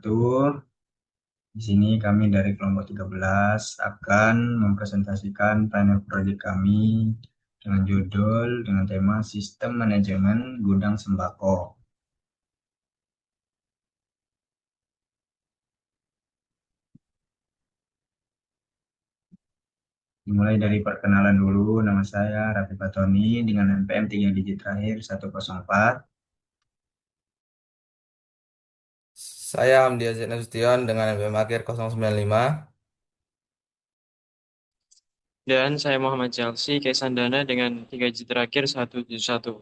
wabarakatuh. Di sini kami dari kelompok 13 akan mempresentasikan panel proyek kami dengan judul dengan tema Sistem Manajemen Gudang Sembako. Dimulai dari perkenalan dulu, nama saya Raffi Fatoni dengan NPM 3 digit terakhir 104. Saya Hamdi Azid Nasution dengan NPM akhir 095. Dan saya Muhammad Chelsea Kaisandana dengan 3 digit terakhir 171.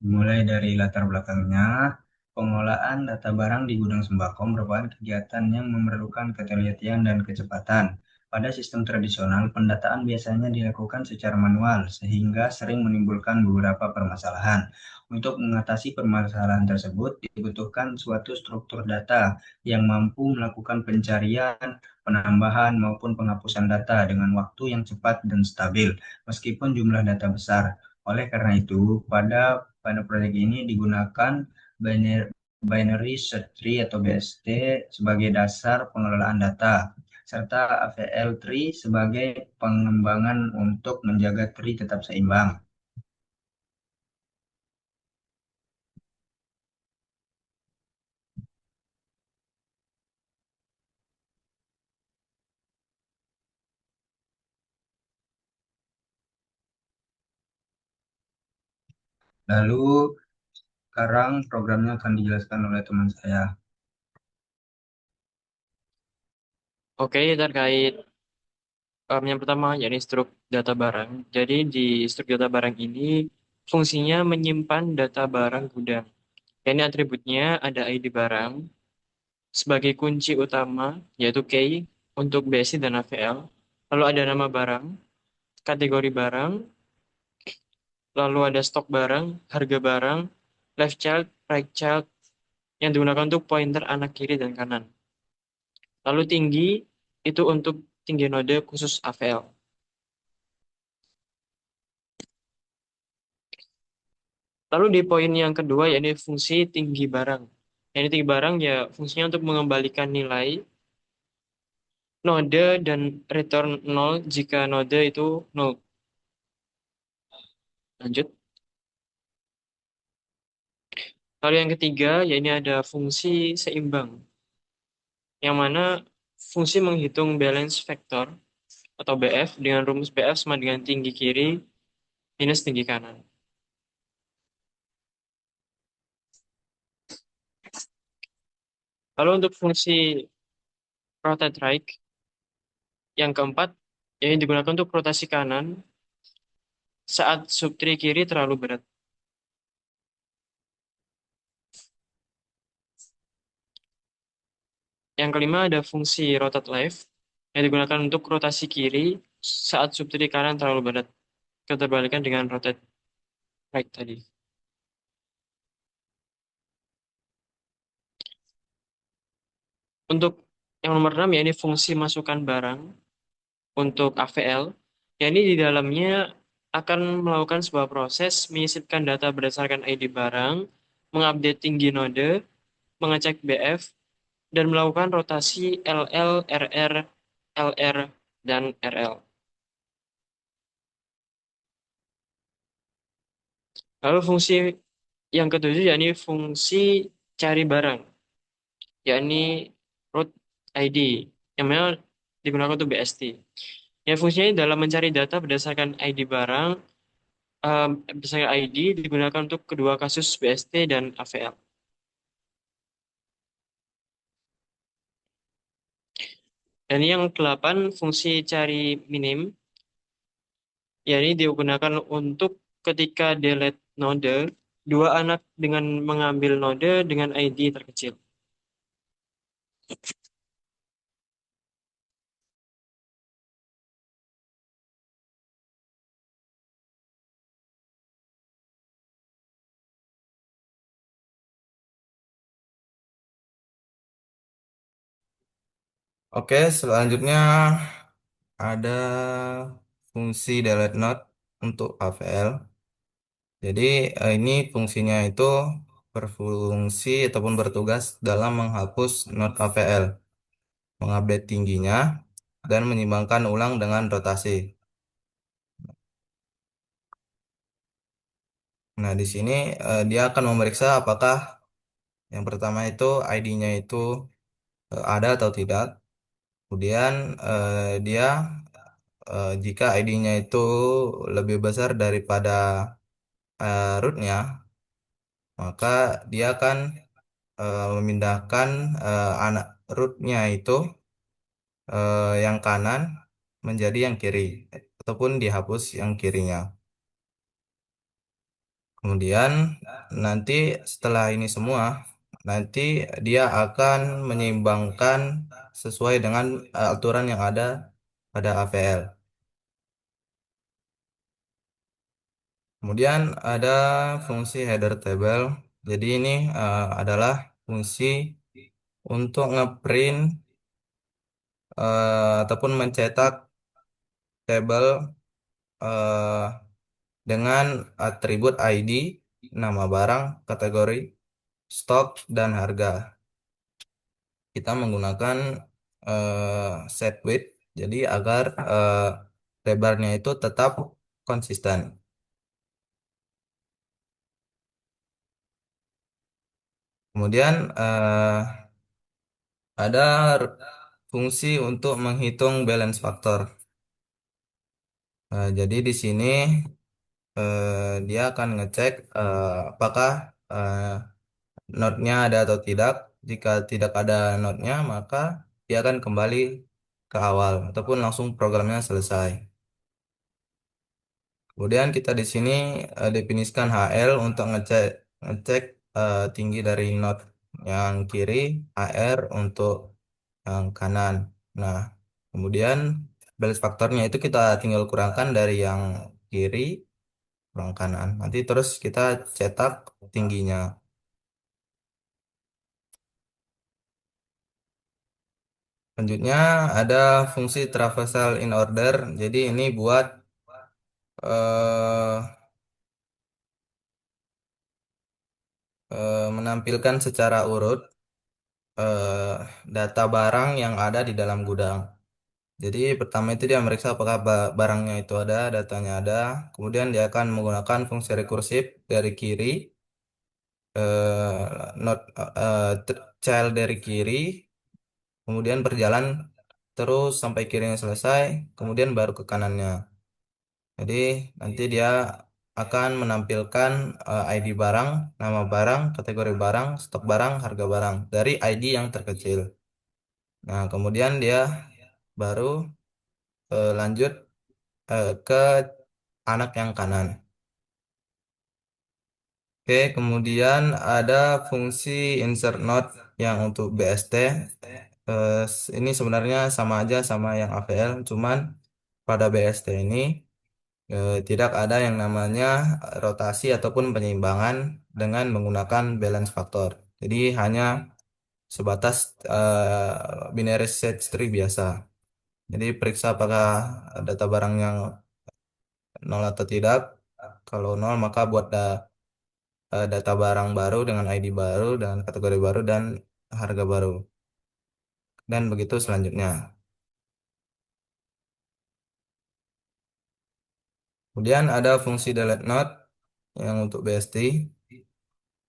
Dimulai dari latar belakangnya, pengolahan data barang di gudang sembako merupakan kegiatan yang memerlukan ketelitian dan kecepatan. Pada sistem tradisional, pendataan biasanya dilakukan secara manual, sehingga sering menimbulkan beberapa permasalahan. Untuk mengatasi permasalahan tersebut, dibutuhkan suatu struktur data yang mampu melakukan pencarian, penambahan, maupun penghapusan data dengan waktu yang cepat dan stabil, meskipun jumlah data besar. Oleh karena itu, pada proyek ini digunakan binary search tree atau BST sebagai dasar pengelolaan data, serta AVL tree sebagai pengembangan untuk menjaga tree tetap seimbang. Lalu, sekarang programnya akan dijelaskan oleh teman saya. Oke, terkait yang pertama yakni struk data barang. Jadi di struk data barang ini fungsinya menyimpan data barang gudang. Ini atributnya ada ID barang sebagai kunci utama yaitu key untuk BSI dan AVL. Lalu ada nama barang, kategori barang, lalu ada stok barang, harga barang, left child, right child yang digunakan untuk pointer anak kiri dan kanan. Lalu tinggi itu untuk tinggi node khusus AVL. Lalu di poin yang kedua yakni fungsi tinggi barang. Yang tinggi barang ya fungsinya untuk mengembalikan nilai node dan return 0 jika node itu 0. Lanjut. Lalu yang ketiga yakni ada fungsi seimbang. Yang mana fungsi menghitung balance vector atau BF dengan rumus BF sama dengan tinggi kiri minus tinggi kanan. Lalu untuk fungsi rotate right yang keempat yang digunakan untuk rotasi kanan saat subtree kiri terlalu berat. Yang kelima ada fungsi rotate left yang digunakan untuk rotasi kiri saat subtree kanan terlalu berat. Keterbalikan dengan rotate right tadi. Untuk yang nomor 6 ya ini fungsi masukkan barang untuk AVL. Ya ini di dalamnya akan melakukan sebuah proses menyisipkan data berdasarkan ID barang, mengupdate tinggi node, mengecek BF, dan melakukan rotasi LL, RR, LR, dan RL. Lalu fungsi yang ketujuh yakni fungsi cari barang, yakni route ID, yang mana digunakan untuk BST. Ya, fungsinya dalam mencari data berdasarkan ID barang, berdasarkan ID digunakan untuk kedua kasus BST dan AVL. Dan yang kedelapan, fungsi cari minim, yakni digunakan untuk ketika delete node, dua anak dengan mengambil node dengan ID terkecil. Oke, selanjutnya ada fungsi delete node untuk AVL. Jadi ini fungsinya itu berfungsi ataupun bertugas dalam menghapus not AVL, mengupdate tingginya, dan menyimbangkan ulang dengan rotasi. Nah, di sini dia akan memeriksa apakah yang pertama itu ID-nya itu ada atau tidak. Kemudian dia jika ID-nya itu lebih besar daripada rootnya, maka dia akan memindahkan anak rootnya itu yang kanan menjadi yang kiri, ataupun dihapus yang kirinya. Kemudian nanti setelah ini semua, nanti dia akan menyeimbangkan sesuai dengan aturan yang ada pada AVL. Kemudian ada fungsi header table. Jadi ini adalah fungsi untuk ngeprint ataupun mencetak tabel eh, dengan atribut ID, nama barang, kategori, stok, dan harga. Kita menggunakan set width, jadi agar lebarnya itu tetap konsisten. Kemudian ada fungsi untuk menghitung balance factor. Jadi di sini dia akan ngecek apakah eh, node-nya ada atau tidak. Jika tidak ada node-nya, maka dia akan kembali ke awal ataupun langsung programnya selesai. Kemudian kita di sini definisikan HL untuk ngecek ngecek tinggi dari node yang kiri, HR untuk yang kanan. Nah, kemudian balance faktornya itu kita tinggal kurangkan dari yang kiri kurang kanan. Nanti terus kita cetak tingginya. Selanjutnya ada fungsi traversal in order. Jadi ini buat eh, menampilkan secara urut eh, data barang yang ada di dalam gudang. Jadi pertama itu dia meriksa apakah barangnya itu ada, datanya ada. Kemudian dia akan menggunakan fungsi rekursif dari kiri, not child dari kiri, kemudian berjalan terus sampai kirinya selesai, kemudian baru ke kanannya. Jadi nanti dia akan menampilkan ID barang, nama barang, kategori barang, stok barang, harga barang dari ID yang terkecil. Nah, kemudian dia baru lanjut ke anak yang kanan. Oke, kemudian ada fungsi insert node yang untuk BST. Ini sebenarnya sama aja sama yang AVL, cuman pada BST ini tidak ada yang namanya rotasi ataupun penyeimbangan dengan menggunakan balance factor. Jadi hanya sebatas binary search tree biasa. Jadi periksa apakah data barang yang nol atau tidak. Kalau nol maka buat data barang baru dengan ID baru dan kategori baru dan harga baru. Dan begitu selanjutnya. Kemudian ada fungsi delete node yang untuk BST.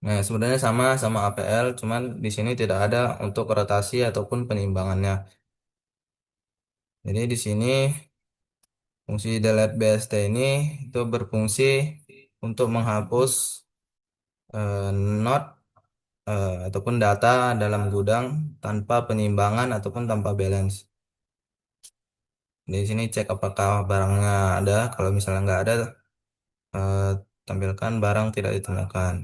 Nah, sebenarnya sama sama APL, cuman di sini tidak ada untuk rotasi ataupun penimbangannya. Jadi di sini fungsi delete BST ini itu berfungsi untuk menghapus node ataupun data dalam gudang tanpa penimbangan ataupun tanpa balance. Di sini cek apakah barangnya ada. Kalau misalnya nggak ada, eh, tampilkan barang tidak ditemukan.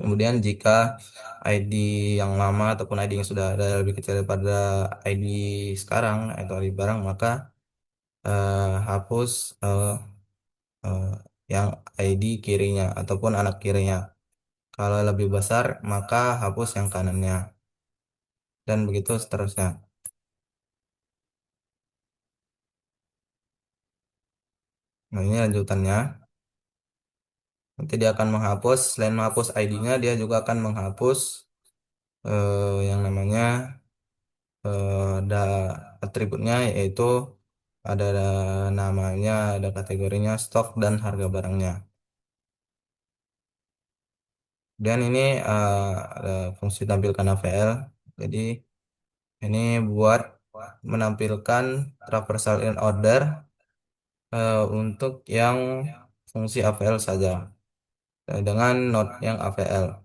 Kemudian jika ID yang lama ataupun ID yang sudah ada lebih kecil daripada ID sekarang atau ID barang, maka hapus eh, yang ID kirinya ataupun anak kirinya. Kalau lebih besar, maka hapus yang kanannya. Dan begitu seterusnya. Nah, ini lanjutannya. Nanti dia akan menghapus, selain menghapus ID-nya, dia juga akan menghapus yang namanya ada atributnya, yaitu ada namanya, ada kategorinya, stok, dan harga barangnya. Dan ini ada fungsi tampilkan AVL. Jadi ini buat menampilkan traversal in order untuk yang fungsi AVL saja dengan node yang AVL.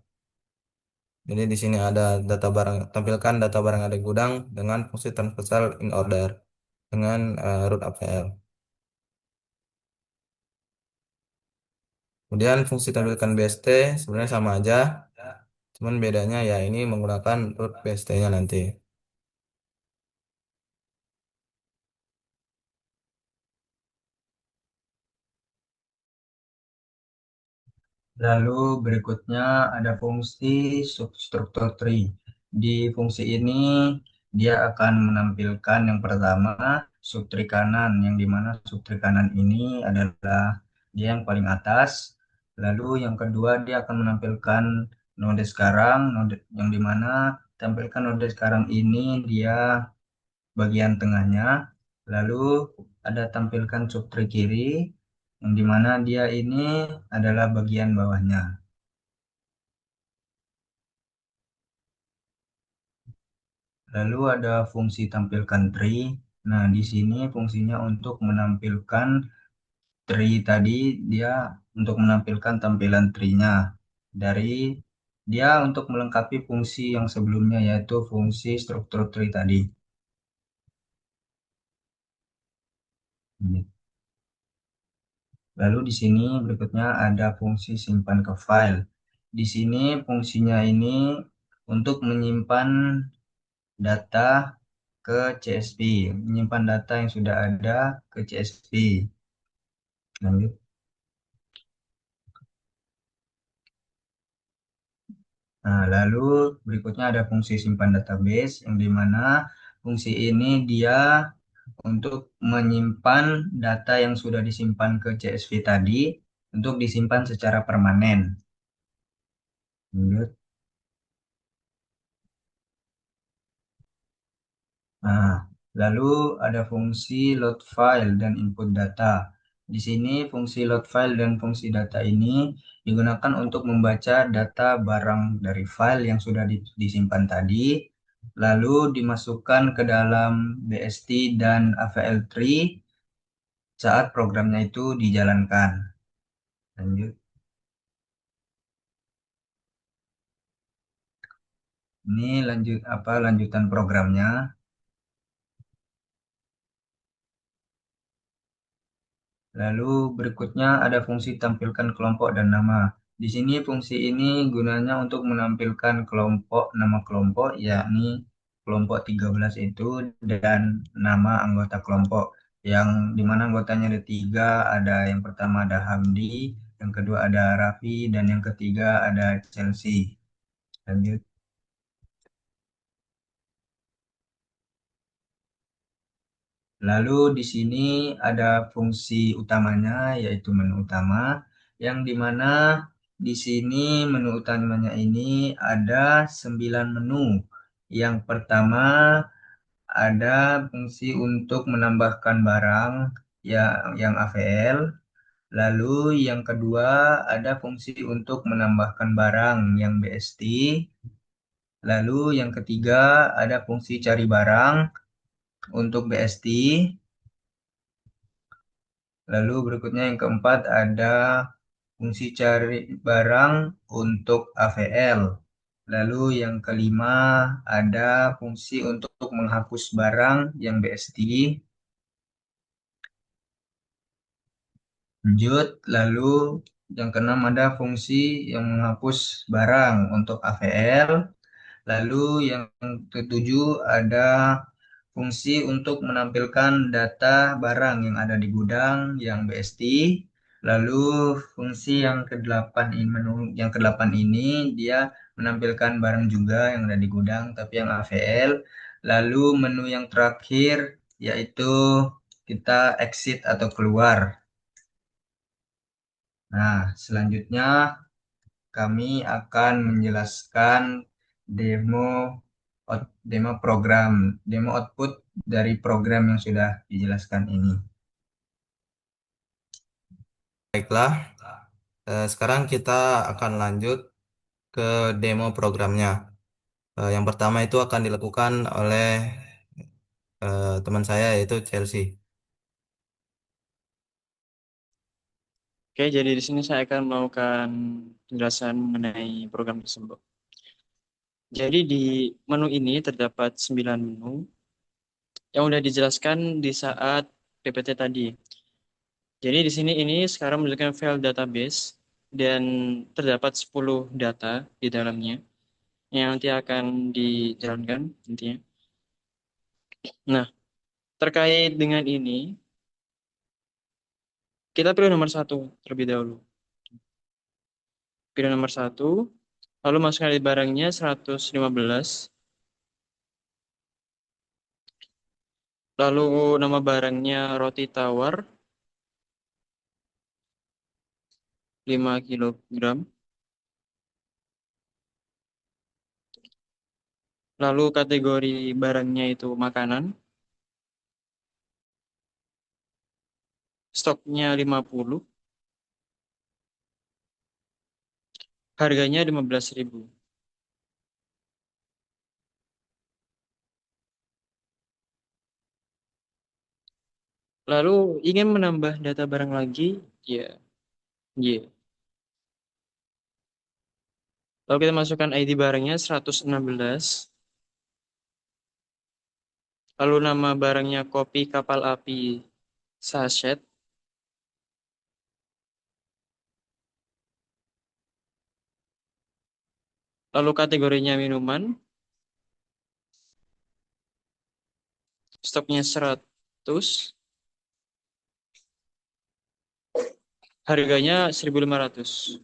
Jadi di sini ada data barang, tampilkan data barang ada di gudang dengan fungsi transversal in order dengan root AVL. Kemudian fungsi tampilkan BST sebenarnya sama aja, cuman bedanya ya ini menggunakan root BST-nya nanti. Lalu berikutnya ada fungsi substruktur tree. Di fungsi ini dia akan menampilkan yang pertama subtree kanan, yang dimana subtree kanan ini adalah dia yang paling atas. Lalu yang kedua dia akan menampilkan node sekarang, node yang dimana tampilkan node sekarang ini dia bagian tengahnya. Lalu ada tampilkan subtree kiri, yang dimana dia ini adalah bagian bawahnya. Lalu ada fungsi tampilkan tree. Nah, di sini fungsinya untuk menampilkan tree tadi, dia untuk menampilkan tampilan tree-nya. Dari dia untuk melengkapi fungsi yang sebelumnya, yaitu fungsi struktur tree tadi. Ini. Lalu di sini berikutnya ada fungsi simpan ke file. Di sini fungsinya ini untuk menyimpan data ke CSV, menyimpan data yang sudah ada ke CSV. Lanjut. Nah, lalu berikutnya ada fungsi simpan database, yang dimana fungsi ini dia untuk menyimpan data yang sudah disimpan ke CSV tadi untuk disimpan secara permanen. Lanjut. Nah, lalu ada fungsi load file dan input data. Di sini fungsi load file dan fungsi data ini digunakan untuk membaca data barang dari file yang sudah disimpan tadi, lalu dimasukkan ke dalam BST dan AVL tree saat programnya itu dijalankan. Lanjut. Ini lanjutan programnya. Lalu berikutnya ada fungsi tampilkan kelompok dan nama. Di sini fungsi ini gunanya untuk menampilkan kelompok, nama kelompok, yakni kelompok 13 itu, dan nama anggota kelompok. Yang dimana anggotanya ada tiga, ada yang pertama ada Hamdi, yang kedua ada Raffi, dan yang ketiga ada Chelsea. Lanjut. Lalu di sini ada fungsi utamanya, yaitu menu utama, yang dimana di sini menu utamanya ini ada 9 menu. Yang pertama ada fungsi untuk menambahkan barang yang AVL. Lalu yang kedua ada fungsi untuk menambahkan barang yang BST. Lalu yang ketiga ada fungsi cari barang untuk BST. Lalu berikutnya yang keempat ada fungsi cari barang untuk AVL. Lalu yang kelima ada fungsi untuk menghapus barang yang BST. Lanjut, lalu yang keenam ada fungsi yang menghapus barang untuk AVL. Lalu yang ketujuh ada fungsi untuk menampilkan data barang yang ada di gudang yang BST. Lalu fungsi yang kedelapan ini, menu yang kedelapan ini dia menampilkan barang juga yang ada di gudang tapi yang AVL. Lalu menu yang terakhir yaitu kita exit atau keluar. Nah, selanjutnya kami akan menjelaskan demo demo output dari program yang sudah dijelaskan ini. Baiklah, sekarang kita akan lanjut ke demo programnya. Yang pertama itu akan dilakukan oleh teman saya yaitu Chelsea. Oke, jadi di sini saya akan melakukan penjelasan mengenai program tersebut. Jadi di menu ini terdapat 9 menu yang sudah dijelaskan di saat PPT tadi. Jadi di sini ini sekarang menunjukkan file database dan terdapat 10 data di dalamnya yang nanti akan dijalankan intinya. Nah, terkait dengan ini, kita pilih nomor satu terlebih dahulu. Pilih nomor satu, lalu masukkan di barangnya 115, lalu nama barangnya roti tawar 5 kilogram, lalu kategori barangnya itu makanan, stoknya 50, harganya 15.000. Lalu ingin menambah data barang lagi, ya, ya. Lalu kita masukkan ID barangnya 116, lalu nama barangnya kopi kapal api sachet, lalu kategorinya minuman, stoknya 100, harganya 1.500.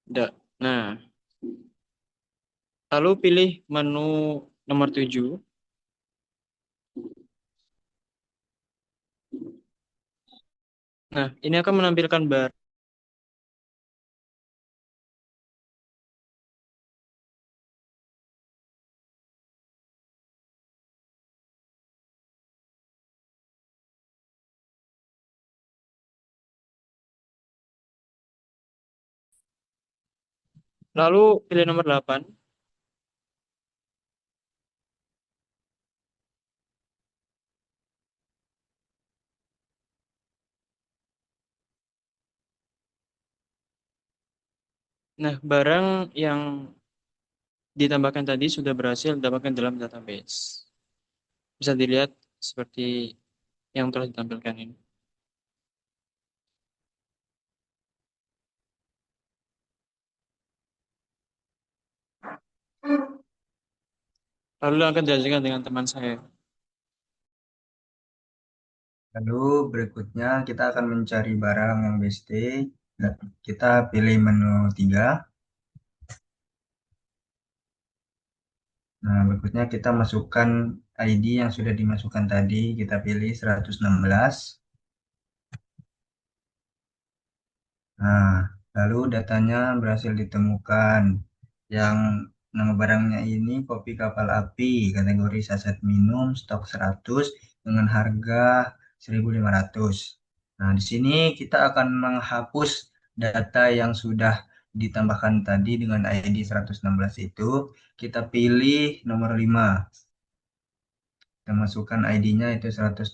Udah. Nah, lalu pilih menu nomor 7. Nah, ini akan menampilkan bar. Lalu pilih nomor 8. Nah, barang yang ditambahkan tadi sudah berhasil ditambahkan dalam database. Bisa dilihat seperti yang telah ditampilkan ini. Lalu akan dilanjutkan dengan teman saya. Lalu berikutnya kita akan mencari barang yang BST. Nah, kita pilih menu 3. Nah, berikutnya kita masukkan ID yang sudah dimasukkan tadi. Kita pilih 116. Nah, lalu datanya berhasil ditemukan. Yang nama barangnya ini kopi kapal api, kategori saset minum, stok 100 dengan harga 1.500. Nah, di sini kita akan menghapus data yang sudah ditambahkan tadi dengan ID 116 itu. Kita pilih nomor 5. Kita masukkan ID-nya itu 116.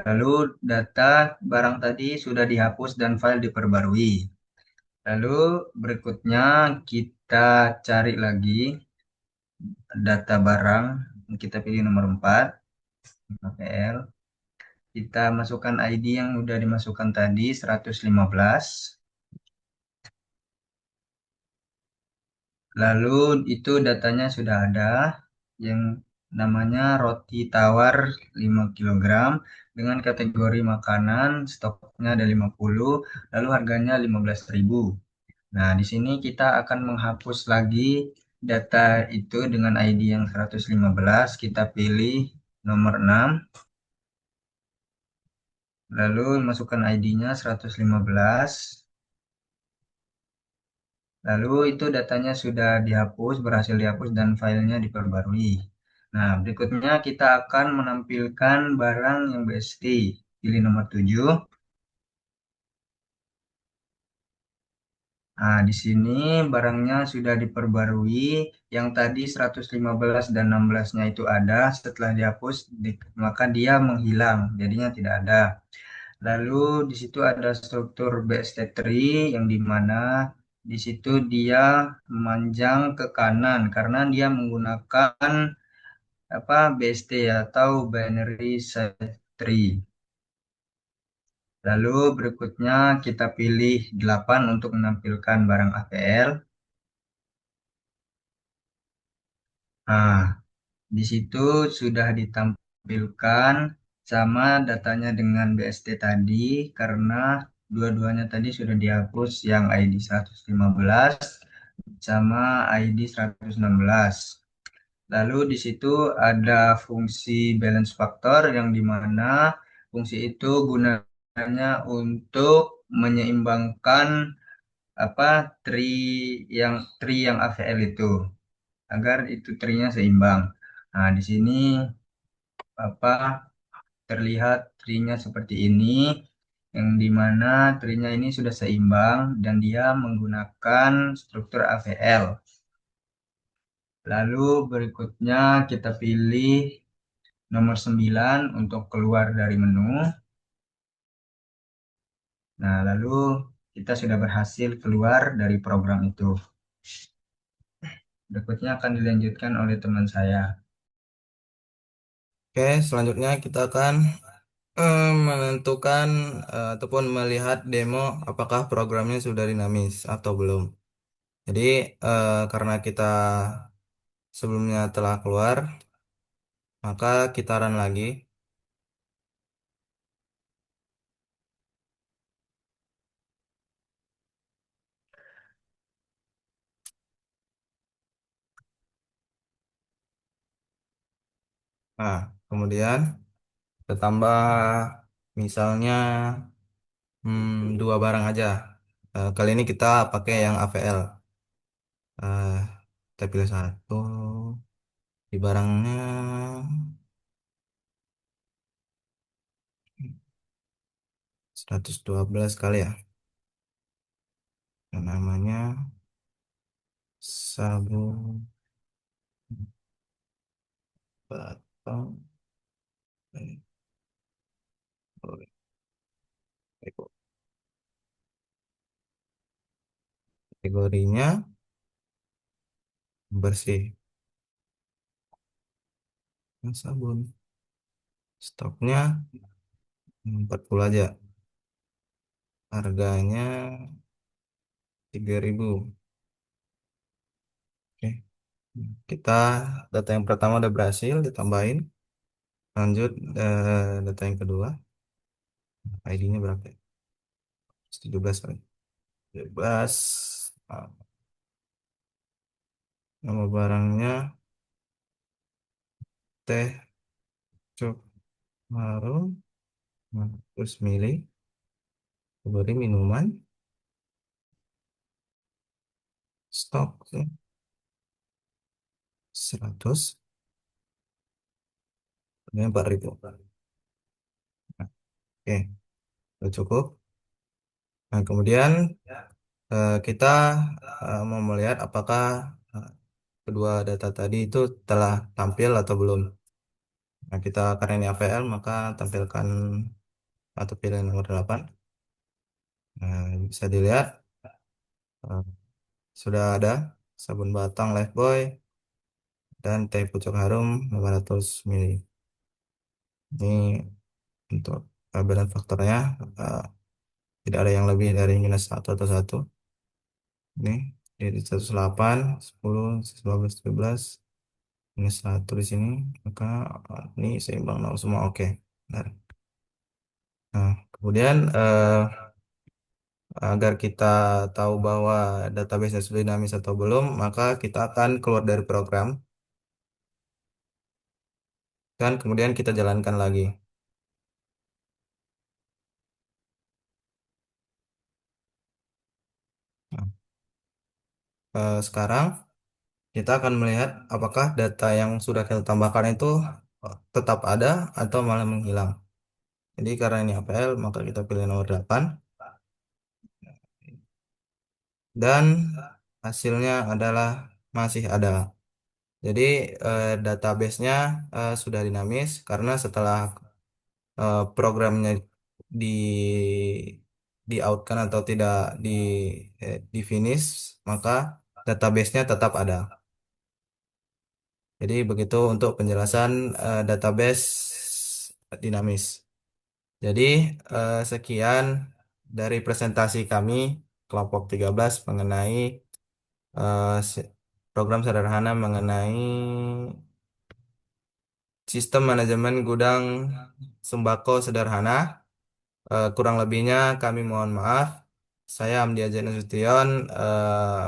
Lalu data barang tadi sudah dihapus dan file diperbarui. Lalu berikutnya kita cari lagi data barang. Kita pilih nomor 4, APL. Kita masukkan ID yang sudah dimasukkan tadi 115. Lalu itu datanya sudah ada yang namanya roti tawar 5 kilogram dengan kategori makanan, stoknya ada 50, lalu harganya 15.000. Nah, di sini kita akan menghapus lagi data itu dengan ID yang 115, kita pilih nomor 6, lalu masukkan ID-nya 115, lalu itu datanya sudah dihapus, berhasil dihapus dan filenya diperbarui. Nah, berikutnya kita akan menampilkan barang yang BST. Pilih nomor 7. Nah, di sini barangnya sudah diperbarui. Yang tadi 115 dan 16-nya itu ada. Setelah dihapus, maka dia menghilang. Jadinya tidak ada. Lalu di situ ada struktur BST tree yang dimana di situ dia memanjang ke kanan karena dia menggunakan apa BST atau binary search tree. Lalu berikutnya kita pilih 8 untuk menampilkan barang APL. Nah, di situ sudah ditampilkan sama datanya dengan BST tadi karena dua-duanya tadi sudah dihapus yang ID 115 sama ID 116. Lalu di situ ada fungsi balance factor yang dimana fungsi itu gunanya untuk menyeimbangkan apa tree yang AVL itu agar itu tree-nya seimbang. Nah, di sini apa terlihat tree-nya seperti ini yang dimana tree-nya ini sudah seimbang dan dia menggunakan struktur AVL. Lalu berikutnya kita pilih nomor 9 untuk keluar dari menu. Nah, lalu kita sudah berhasil keluar dari program itu. Berikutnya akan dilanjutkan oleh teman saya. Oke, selanjutnya kita akan menentukan ataupun melihat demo apakah programnya sudah dinamis atau belum. Jadi karena kita sebelumnya telah keluar, maka kita run lagi. Nah, kemudian kita tambah misalnya dua barang aja. Kali ini kita pakai yang AVL. Eh, kita pilih satu di barangnya 112 kali ya. Namanya sabun batang kategorinya bersih sabun, stoknya 40 aja, harganya 3.000. Oke, kita data yang pertama udah berhasil ditambahin. Lanjut data yang kedua, ID-nya berapa ya? 17 kali 17. Ah, nama barangnya teh cok harum. Nah, terus milih kategori minuman, stok ya, 100, ini 4.000. Nah, oke, udah cukup. Nah, kemudian kita mau melihat apakah eh, kedua data tadi itu telah tampil atau belum. Nah, kita karena ini AVL maka tampilkan atau pilih nomor 8. Nah, bisa dilihat eh, sudah ada sabun batang Lifebuoy dan teh pucuk harum 500 ml. Ini untuk balance faktornya eh, tidak ada yang lebih dari -1 atau 1. Ini dari 108, 10, 12, 13, -1 di sini. Maka ini seimbang nol semua. Oke. Benar. Nah, kemudian Agar kita tahu bahwa database-nya sudah dinamis atau belum, maka kita akan keluar dari program dan kemudian kita jalankan lagi. Nah, sekarang kita akan melihat apakah data yang sudah kita tambahkan itu tetap ada atau malah menghilang. Jadi karena ini APL, maka kita pilih nomor 8 dan hasilnya adalah masih ada. Jadi database-nya sudah dinamis karena setelah programnya di di outkan atau tidak di finish, maka database-nya tetap ada. Jadi begitu untuk penjelasan database dinamis. Jadi sekian dari presentasi kami kelompok 13 mengenai program sederhana mengenai sistem manajemen gudang sembako sederhana. Kurang lebihnya kami mohon maaf. Saya Amdi Aja Nasution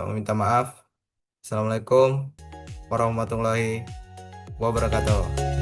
meminta maaf. Assalamualaikum warahmatullahi wabarakatuh.